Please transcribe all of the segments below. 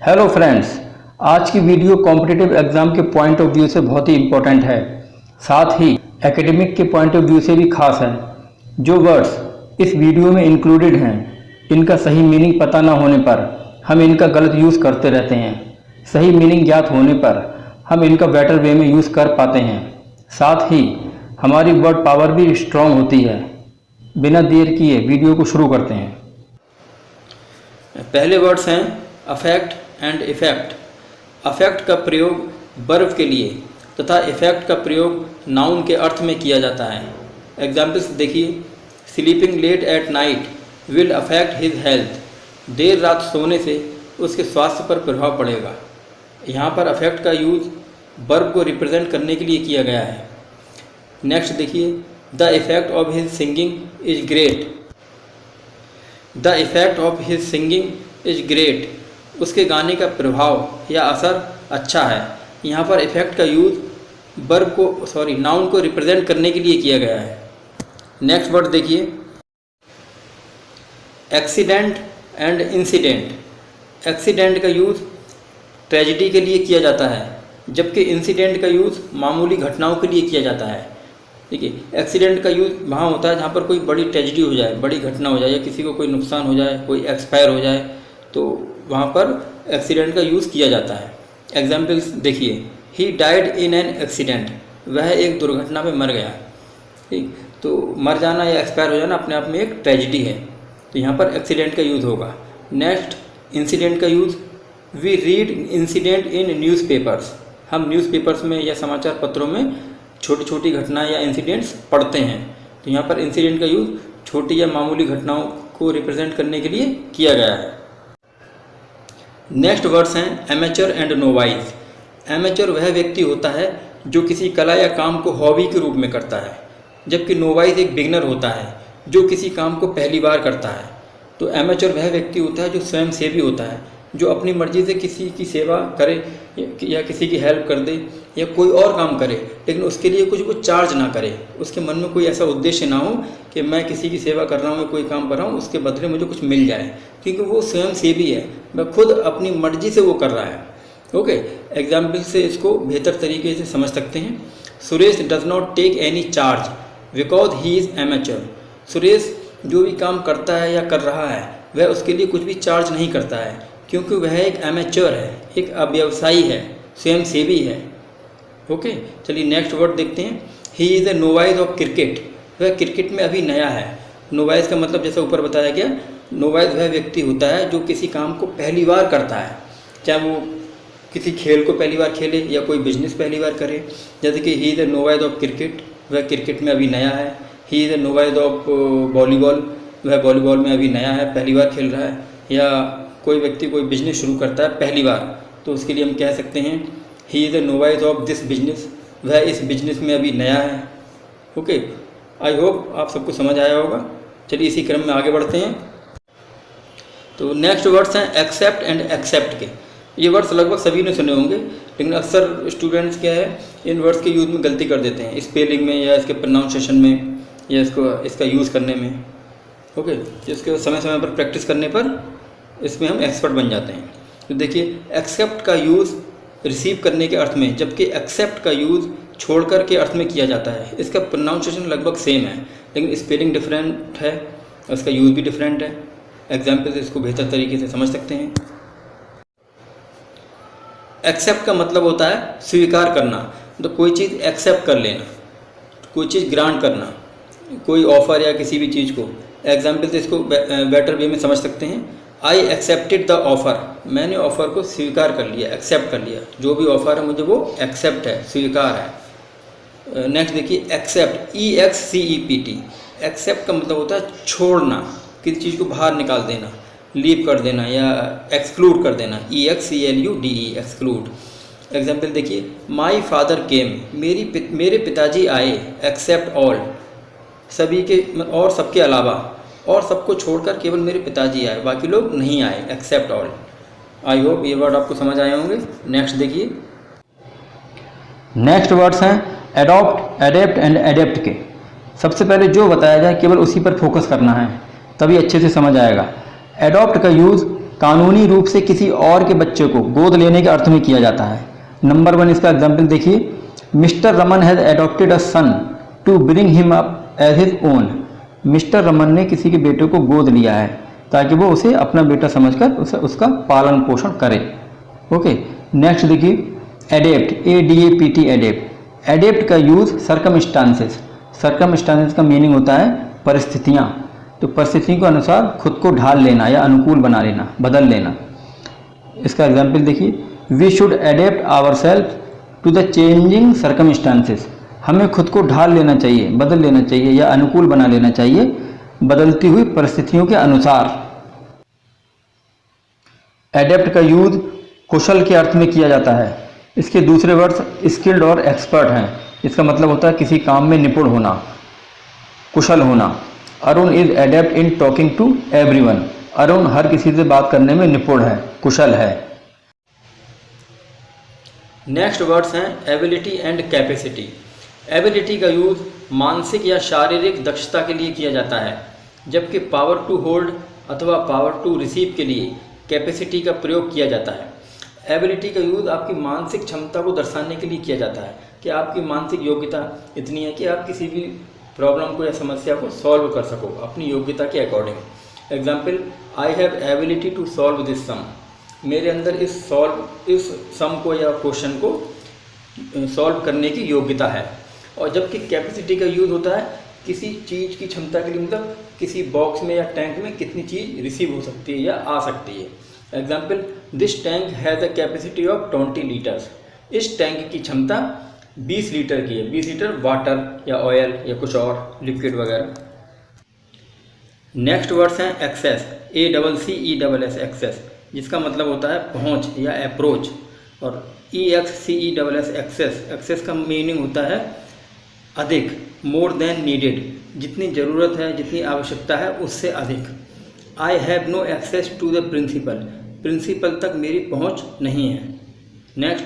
Hello friends, आज की video competitive exam के पॉइंट ऑफ व्यू से बहुत ही इम्पोर्टेंट है, साथ ही एकेडमिक के पॉइंट ऑफ व्यू से भी खास है। जो वर्ड्स इस वीडियो में इंक्लूडेड हैं, इनका सही मीनिंग पता ना होने पर हम इनका गलत यूज़ करते रहते हैं। सही मीनिंग ज्ञात होने पर हम इनका बेटर वे में यूज़ कर पाते हैं। साथ ही हमारी वर्ड पावर भी स्ट्रॉन्ग होती है। बिना देर किए वीडियो को शुरू करते हैं। पहले वर्ड्स हैं अफेक्ट एंड इफेक्ट। अफेक्ट का प्रयोग वर्ब के लिए तथा इफेक्ट का प्रयोग नाउन के अर्थ में किया जाता है। एग्जाम्पल्स देखिए, sleeping late at night will affect his health. देर रात सोने से उसके स्वास्थ्य पर प्रभाव पड़ेगा। यहाँ पर अफेक्ट का यूज़ वर्ब को रिप्रेजेंट करने के लिए किया गया है। नेक्स्ट देखिए, the effect of his singing is great. The effect of his singing is great. उसके गाने का प्रभाव या असर अच्छा है। यहाँ पर इफेक्ट का यूज़ वर्ब को नाउन को रिप्रेजेंट करने के लिए किया गया है। नेक्स्ट वर्ड देखिए, एक्सीडेंट एंड इंसिडेंट। एक्सीडेंट का यूज़ ट्रेजिडी के लिए किया जाता है, जबकि इंसिडेंट का यूज़ मामूली घटनाओं के लिए किया जाता है। ठीक है, एक्सीडेंट का यूज़ वहाँ होता है जहाँ पर कोई बड़ी ट्रेजिडी हो जाए, बड़ी घटना हो जाए, या किसी को कोई नुकसान हो जाए, कोई एक्सपायर हो जाए, तो वहाँ पर एक्सीडेंट का यूज़ किया जाता है। एग्जाम्पल्स देखिए, he died in an accident. वह एक दुर्घटना में मर गया। ठीक, तो मर जाना या एक्सपायर हो जाना अपने आप में एक ट्रेजिडी है, तो यहाँ पर एक्सीडेंट का यूज़ होगा। नेक्स्ट, इंसिडेंट का use, we read incident in newspapers. हम न्यूज़पेपर्स में या समाचार पत्रों में छोटी छोटी घटनाएं या इंसिडेंट्स पढ़ते हैं, तो यहाँ पर इंसिडेंट का यूज़ छोटी या मामूली घटनाओं को रिप्रेजेंट करने के लिए किया गया है। नेक्स्ट वर्ड्स हैं एमेचर एंड नोवाइज। एमेचर वह व्यक्ति होता है जो किसी कला या काम को हॉबी के रूप में करता है, जबकि नोवाइज एक बिगनर होता है जो किसी काम को पहली बार करता है। तो एमेचर वह व्यक्ति होता है जो स्वयं सेवी होता है, जो अपनी मर्जी से किसी की सेवा करे या किसी की हेल्प कर दे या कोई और काम करे, लेकिन उसके लिए कुछ वो चार्ज ना करे। उसके मन में कोई ऐसा उद्देश्य ना हो कि मैं किसी की सेवा कर रहा हूँ या कोई काम कर रहा हूँ, उसके बदले मुझे कुछ मिल जाए, क्योंकि वो स्वयं सेवी है, वह खुद अपनी मर्जी से वो कर रहा है। ओके, एग्जाम्पल से इसको बेहतर तरीके से समझ सकते हैं। Suresh does not take any charge because he is amateur. Suresh जो भी काम करता है या कर रहा है, वह उसके लिए कुछ भी चार्ज नहीं करता है, क्योंकि वह एक एमेचर है, एक अव्यवसायी है, स्वयं सेवी है। ओके, चलिए नेक्स्ट वर्ड देखते हैं। He is a novice of cricket. वह क्रिकेट में अभी नया है। नोवाइज का मतलब जैसा ऊपर बताया गया, नोवाइज वह व्यक्ति होता है जो किसी काम को पहली बार करता है, चाहे वो किसी खेल को पहली बार खेले या कोई बिजनेस पहली बार करे। जैसे कि he is a novice of cricket, वह क्रिकेट में अभी नया है। He is a novice of volleyball, वह वॉलीबॉल में अभी नया है, पहली बार खेल रहा है। या कोई व्यक्ति कोई बिजनेस शुरू करता है पहली बार, तो उसके लिए हम कह सकते हैं he is a novice of this business. वह इस बिजनेस में अभी नया है। ओके, आई होप आप सबको समझ आया होगा। चलिए इसी क्रम में आगे बढ़ते हैं। तो नेक्स्ट वर्ड्स हैं एक्सेप्ट एंड एक्सेप्ट के। ये वर्ड्स लगभग सभी ने सुने होंगे, लेकिन अक्सर स्टूडेंट्स क्या है, इन वर्ड्स के यूज़ में गलती कर देते हैं, स्पेलिंग में या इसके प्रोनाउंसिएशन में या इसका यूज़ करने में। ओके, जिसके समय समय पर प्रैक्टिस करने पर इसमें हम एक्सपर्ट बन जाते हैं। तो देखिए, एक्सेप्ट का यूज़ रिसीव करने के अर्थ में, जबकि एक्सेप्ट का यूज़ छोड़कर के अर्थ में किया जाता है। इसका प्रोनाउंसिएशन लगभग सेम है, लेकिन स्पेलिंग डिफरेंट है, इसका यूज़ भी डिफरेंट है। एग्जाम्पल से इसको बेहतर तरीके से समझ सकते हैं। एक्सेप्ट का मतलब होता है स्वीकार करना, तो कोई चीज़ एक्सेप्ट कर लेना, कोई चीज़ ग्रांट करना, कोई ऑफ़र या किसी भी चीज़ को। एग्जाम्पल से इसको बेटर वे में समझ सकते हैं। I accepted the offer. मैंने ऑफ़र को स्वीकार कर लिया, एक्सेप्ट कर लिया। जो भी ऑफ़र है मुझे वो एक्सेप्ट है, स्वीकार है। नेक्स्ट देखिए, एक्सेप्ट, EXCEPT। एक्सेप्ट का मतलब होता है छोड़ना, किसी चीज़ को बाहर निकाल देना, लीव कर देना या एक्सक्लूड कर देना, EXCLUDE, एक्सक्लूड। एग्जाम्पल देखिए, माई फादर केम। मेरे पिताजी आए, एक्सेप्ट ऑल। सभी के और सबके अलावा, और सबको छोड़कर केवल मेरे पिताजी आए, बाकी लोग नहीं आए, एक्सेप्ट ऑल। आई होप ये वर्ड आपको समझ आए होंगे। नेक्स्ट देखिए, नेक्स्ट वर्ड्स हैं एडॉप्ट, एडेप्ट एंड एडेप्ट के। सबसे पहले जो बताया जाए केवल उसी पर फोकस करना है, तभी अच्छे से समझ आएगा। एडॉप्ट का यूज़ कानूनी रूप से किसी और के बच्चे को गोद लेने के अर्थ में किया जाता है। नंबर 1 इसका एग्जाम्पल देखिए, mister Raman has adopted a son to bring him up as his own. Mister Raman ने किसी के बेटे को गोद लिया है ताकि वो उसे अपना बेटा समझकर उसका पालन पोषण करे। ओके, नेक्स्ट देखिए, एडेप्ट, ADAPT, एडेप्ट। एडेप्ट का यूज़ सर्कमस्टांसेस। सर्कमस्टांसेस का मीनिंग होता है परिस्थितियाँ। तो परिस्थितियों के अनुसार खुद को ढाल लेना या अनुकूल बना लेना, बदल लेना। इसका एग्जाम्पल देखिए, we should adapt ourselves to the changing circumstances. हमें खुद को ढाल लेना चाहिए, बदल लेना चाहिए या अनुकूल बना लेना चाहिए बदलती हुई परिस्थितियों के अनुसार। एडेप्ट का यूज कुशल के अर्थ में किया जाता है। इसके दूसरे वर्ड्स स्किल्ड और एक्सपर्ट हैं। इसका मतलब होता है किसी काम में निपुण होना, कुशल होना। Arun is adept in talking to everyone. Arun हर किसी से बात करने में निपुण है, कुशल है। नेक्स्ट वर्ड्स हैं एबिलिटी एंड कैपेसिटी। एबिलिटी का यूज़ मानसिक या शारीरिक दक्षता के लिए किया जाता है, जबकि पावर टू होल्ड अथवा पावर टू रिसीव के लिए कैपेसिटी का प्रयोग किया जाता है। एबिलिटी का यूज़ आपकी मानसिक क्षमता को दर्शाने के लिए किया जाता है कि आपकी मानसिक योग्यता इतनी है कि आप किसी भी प्रॉब्लम को या समस्या को सॉल्व कर सको अपनी योग्यता के according. Example, I have ability to solve this sum. मेरे अंदर इस सम को या क्वेश्चन को सॉल्व करने की योग्यता है। और जबकि कैपेसिटी का यूज़ होता है किसी चीज़ की क्षमता के लिए, मतलब किसी बॉक्स में या टैंक में कितनी चीज़ रिसीव हो सकती है या आ सकती है। Example, this tank has a capacity of 20 litres. इस टैंक की क्षमता 20 लीटर की है। 20 लीटर वाटर या ऑयल या कुछ और लिक्विड वगैरह। नेक्स्ट वर्ड्स हैं एक्सेस, ACCESS, एक्सेस, जिसका मतलब होता है पहुंच या अप्रोच। और EXCESS, एक्सेस, एक्सेस का मीनिंग होता है अधिक, मोर देन नीडेड, जितनी ज़रूरत है, जितनी आवश्यकता है उससे अधिक। I have no access to the principal. Principal तक मेरी पहुंच नहीं है। Next,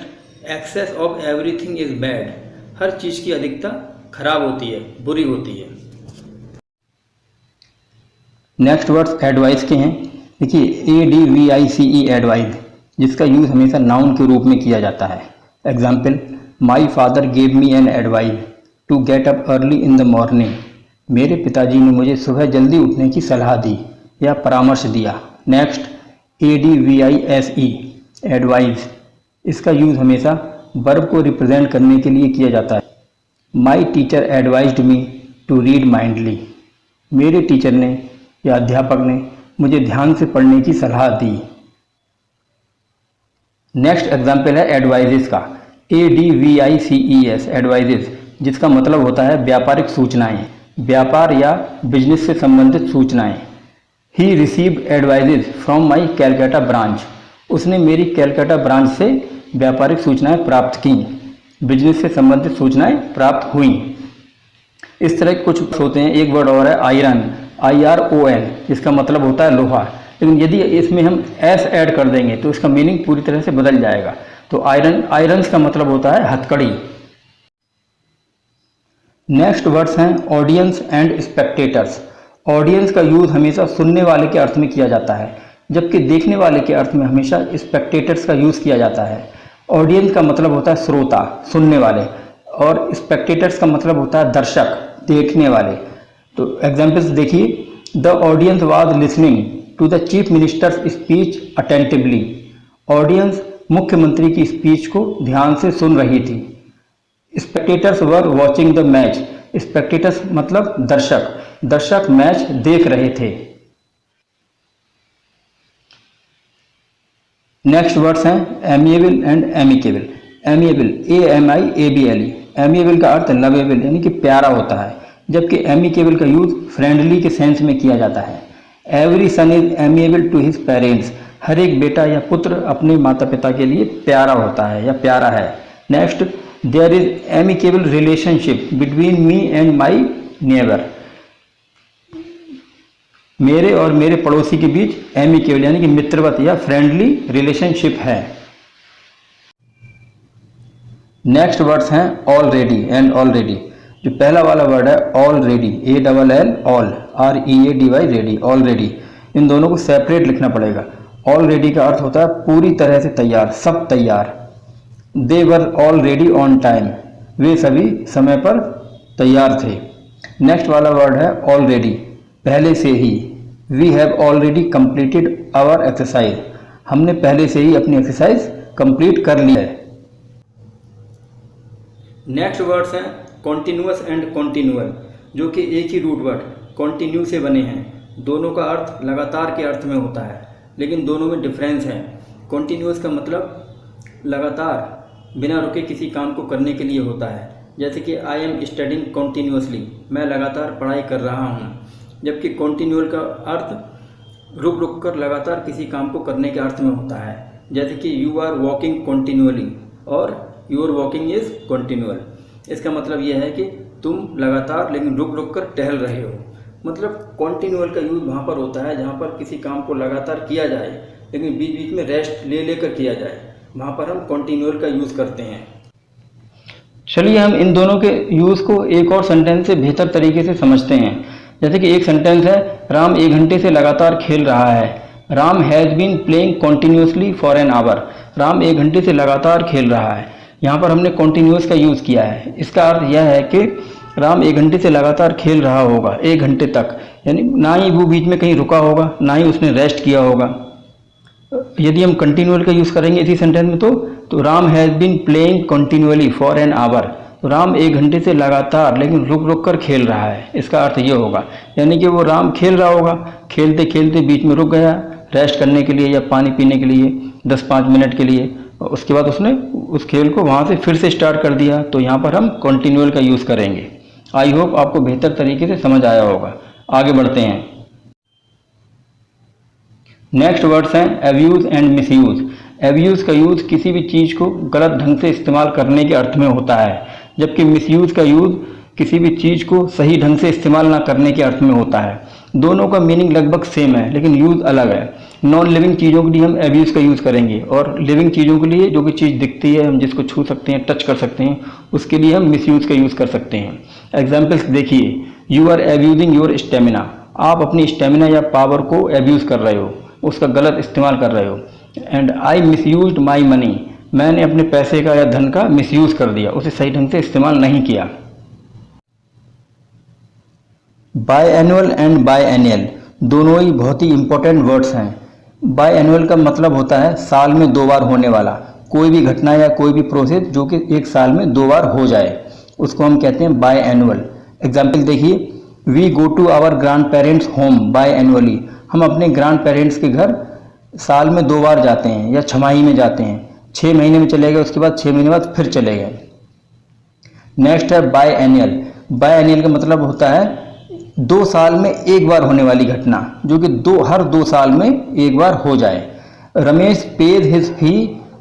excess of everything is bad. हर चीज़ की अधिकता खराब होती है, बुरी होती है। नेक्स्ट वर्ड्स एडवाइस के हैं। देखिए, ADVICE, एडवाइस, जिसका यूज़ हमेशा नाउन के रूप में किया जाता है। Example, my father gave me an advice to get up early in the morning. मेरे पिताजी ने मुझे सुबह जल्दी उठने की सलाह दी या परामर्श दिया। नेक्स्ट, ADVISE, एडवाइस, इसका यूज़ हमेशा वर्ब को रिप्रेजेंट करने के लिए किया जाता है। My teacher advised me to read mindly. मेरे टीचर ने या अध्यापक ने मुझे ध्यान से पढ़ने की सलाह दी। नेक्स्ट एग्जाम्पल है एडवाइजेस का, ADVICES, एडवाइजेस, जिसका मतलब होता है व्यापारिक सूचनाएं, व्यापार या बिजनेस से संबंधित सूचनाएं। He received advises from my Calcutta branch. उसने मेरी कैलकाटा ब्रांच से व्यापारिक सूचनाएं प्राप्त की, बिजनेस से संबंधित सूचनाएं प्राप्त हुई। इस तरह के कुछ होते हैं। एक वर्ड और है आयरन, IRON, जिसका मतलब होता है लोहा। लेकिन यदि इसमें हम एस ऐड कर देंगे तो इसका मीनिंग पूरी तरह से बदल जाएगा। तो आयरन्स का मतलब होता है हथकड़ी। नेक्स्ट वर्ड्स हैं ऑडियंस एंड स्पेक्टेटर्स। ऑडियंस का यूज़ हमेशा सुनने वाले के अर्थ में किया जाता है, जबकि देखने वाले के अर्थ में हमेशा स्पेक्टेटर्स का यूज़ किया जाता है। ऑडियंस का मतलब होता है श्रोता, सुनने वाले, और स्पेक्टेटर्स का मतलब होता है दर्शक, देखने वाले। तो एग्जाम्पल्स देखिए, the audience was listening to the chief minister's speech attentively. Audience मुख्यमंत्री की स्पीच को ध्यान से सुन रही थी। Spectators were watching the match. Spectators मतलब दर्शक, दर्शक मैच देख रहे थे। नेक्स्ट वर्ड्स हैं amiable and amicable. Amiable, AMIABLE, amiable का अर्थ लवेबल यानी कि प्यारा होता है, जबकि एमिकेबल का यूज फ्रेंडली के सेंस में किया जाता है। Every son is amiable to his parents. हर एक बेटा या पुत्र अपने माता पिता के लिए प्यारा होता है या प्यारा है। Next, there is amicable relationship between me and my neighbour. मेरे और मेरे पड़ोसी के बीच एमिकेबल यानी कि मित्रवत या फ्रेंडली रिलेशनशिप है। नेक्स्ट वर्ड्स हैं ऑलरेडी एंड ऑलरेडी। जो पहला वाला वर्ड है already, ALL, all, READY, ready, already, इन दोनों को सेपरेट लिखना पड़ेगा। ऑलरेडी का अर्थ होता है पूरी तरह से तैयार, सब तैयार। दे वर ऑलरेडी ऑन टाइम, वे सभी समय पर तैयार थे। नेक्स्ट वाला वर्ड है ऑलरेडी, पहले से ही। We have already completed our exercise, हमने पहले से ही अपनी एक्सरसाइज कंप्लीट कर ली है। नेक्स्ट वर्ड्स हैं कॉन्टिन्यूअस एंड कॉन्टिन्यूअल, जो कि एक ही रूट वर्ड कॉन्टिन्यू से बने हैं। दोनों का अर्थ लगातार के अर्थ में होता है, लेकिन दोनों में डिफरेंस है। कॉन्टिन्यूअस का मतलब लगातार बिना रुके किसी काम को करने के लिए होता है, जैसे कि आई एम स्टडिंग कॉन्टीन्यूअसली, मैं लगातार पढ़ाई कर रहा हूँ। जबकि कॉन्टिन्यूअल का अर्थ रुक रुक कर लगातार किसी काम को करने के अर्थ में होता है, जैसे कि यू आर वॉकिंग कॉन्टिन्यूअली और यूर वॉकिंग इज कॉन्टिन्यूअल। इसका मतलब यह है कि तुम लगातार लेकिन रुक रुक कर टहल रहे हो। मतलब कॉन्टिन्यूअल का यूज़ वहाँ पर होता है जहाँ पर किसी काम को लगातार किया जाए लेकिन बीच बीच में रेस्ट ले लेकर किया जाए, वहाँ पर हम कॉन्टिन्यूअल का यूज़ करते हैं। चलिए हम इन दोनों के यूज़ को एक और सेंटेंस से बेहतर तरीके से समझते हैं। जैसे कि एक सेंटेंस है, राम 1 घंटे से लगातार खेल रहा है। Ram has been playing continuously for an hour, Ram 1 घंटे से लगातार खेल रहा है। यहाँ पर हमने कॉन्टीन्यूस का यूज़ किया है। इसका अर्थ यह है कि राम 1 घंटे से लगातार खेल रहा होगा, 1 घंटे तक, यानी ना ही वो बीच में कहीं रुका होगा, ना ही उसने रेस्ट किया होगा। यदि हम कंटिन्यूअल का यूज़ करेंगे इसी सेंटेंस में तो Ram has been playing continually for an hour, तो राम 1 घंटे से लगातार लेकिन रुक रुक कर खेल रहा है। इसका अर्थ ये होगा, यानी कि वो राम खेल रहा होगा, खेलते खेलते बीच में रुक गया रेस्ट करने के लिए या पानी पीने के लिए 10-5 मिनट के लिए, उसके बाद उसने उस खेल को वहाँ से फिर से स्टार्ट कर दिया। तो यहाँ पर हम कंटिन्यूअल का यूज़ करेंगे। आई होप आपको बेहतर तरीके से समझ आया होगा। आगे बढ़ते हैं। नेक्स्ट वर्ड्स हैं एब्यूज़ एंड मिसयूज़। एब्यूज़ का यूज़ किसी भी चीज़ को गलत ढंग से इस्तेमाल करने के अर्थ में होता है, जबकि मिसयूज़ का यूज़ किसी भी चीज़ को सही ढंग से इस्तेमाल ना करने के अर्थ में होता है। दोनों का मीनिंग लगभग सेम है लेकिन यूज़ अलग है। नॉन लिविंग चीज़ों के लिए हम एब्यूज़ का यूज़ करेंगे और लिविंग चीज़ों के लिए जो कि चीज़ दिखती है, हम जिसको छू सकते हैं, टच कर सकते हैं, उसके लिए हम मिसयूज़ का यूज़ कर सकते हैं। एग्जाम्पल्स देखिए, you are abusing your stamina, आप अपनी स्टेमिना या पावर को एब्यूज़ कर रहे हो, उसका गलत इस्तेमाल कर रहे हो। And I misused my money, मैंने अपने पैसे का या धन का मिसयूज़ कर दिया, उसे सही ढंग से इस्तेमाल नहीं किया। बाई एनुअल एंड बाई एनियल दोनों ही बहुत ही इंपॉर्टेंट वर्ड्स हैं। बाई एनुअल का मतलब होता है साल में 2 बार होने वाला कोई भी घटना या कोई भी प्रोसेस जो कि एक साल में 2 बार हो जाए, उसको हम कहते हैं बाई एनुअल। एग्जाम्पल देखिए, we go to our grandparents home biannually, हम अपने ग्रैंड पेरेंट्स के घर साल में 2 बार जाते हैं या छमाही में जाते हैं। 6 महीने में चले गए, उसके बाद 6 महीने बाद फिर चले गए। नेक्स्ट है बाई एनियल। बाई एनियल का मतलब होता है 2 साल में 1 बार होने वाली घटना, जो कि हर 2 साल में 1 बार हो जाए। Ramesh pays his fee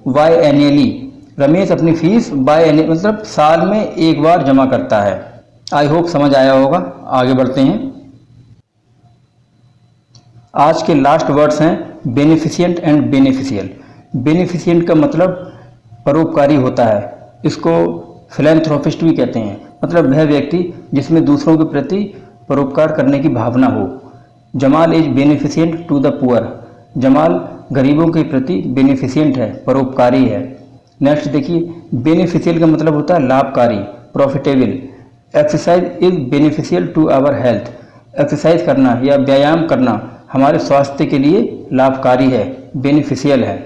by annually, Ramesh अपनी फीस बाई एनियल मतलब साल में 1 बार जमा करता है। आई होप समझ आया होगा। आगे बढ़ते हैं। आज के लास्ट वर्ड्स हैं बेनिफिशिएंट एंड बेनिफिशियल। बेनिफिशिएंट का मतलब परोपकारी होता है, इसको फिलैंथ्रोपिस्ट भी कहते हैं। मतलब वह व्यक्ति जिसमें दूसरों के प्रति परोपकार करने की भावना हो। Jamal is beneficent to the poor, Jamal गरीबों के प्रति बेनिफिशिएंट है, परोपकारी है। नेक्स्ट देखिए, बेनिफिशियल का मतलब होता है लाभकारी, profitable. Exercise is beneficial to our health, exercise करना या व्यायाम करना हमारे स्वास्थ्य के लिए लाभकारी है, बेनिफिशियल है।